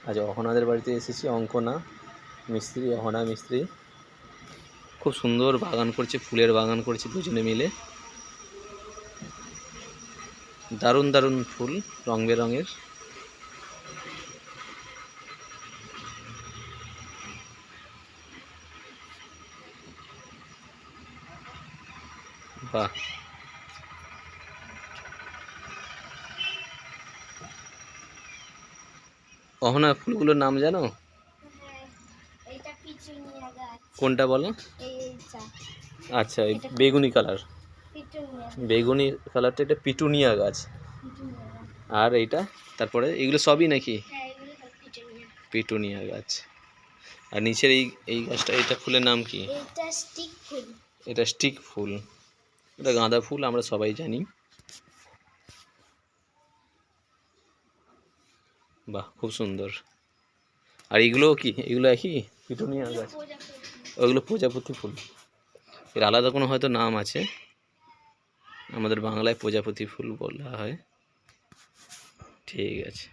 আজ অহনাদের বাড়িতে এসেছি, অঙ্কনা মিস্ত্রি, অহনা মিস্ত্রি খুব সুন্দর বাগান করছে, ফুলের বাগান করছে দুজনে মিলে। দারুণ দারুণ ফুল, রং বেরঙের। বাহ, অহনা ফুলগুলোর নাম জানো? কোনটা বলো? আচ্ছা, এই বেগুনি কালার, বেগুনি কালারটা এটা পিটুনিয়া গাছ। আর এইটা তারপরে এগুলো সবই নাকি পিটুনিয়া গাছ। আর নিচের এই গাছটা, এটা ফুলের নাম কি? এটা স্টিক ফুল, এটা গাঁদা ফুল, আমরা সবাই জানি। বাহ, খুব সুন্দর। আর এগুলোও কি? এগুলো একই পিটুনিয়া গাছ? ওইগুলো প্রজাপতি ফুল। এর আলাদা কোনো হয়তো নাম আছে, আমাদের বাংলায় প্রজাপতি ফুল বলা হয়। ঠিক আছে।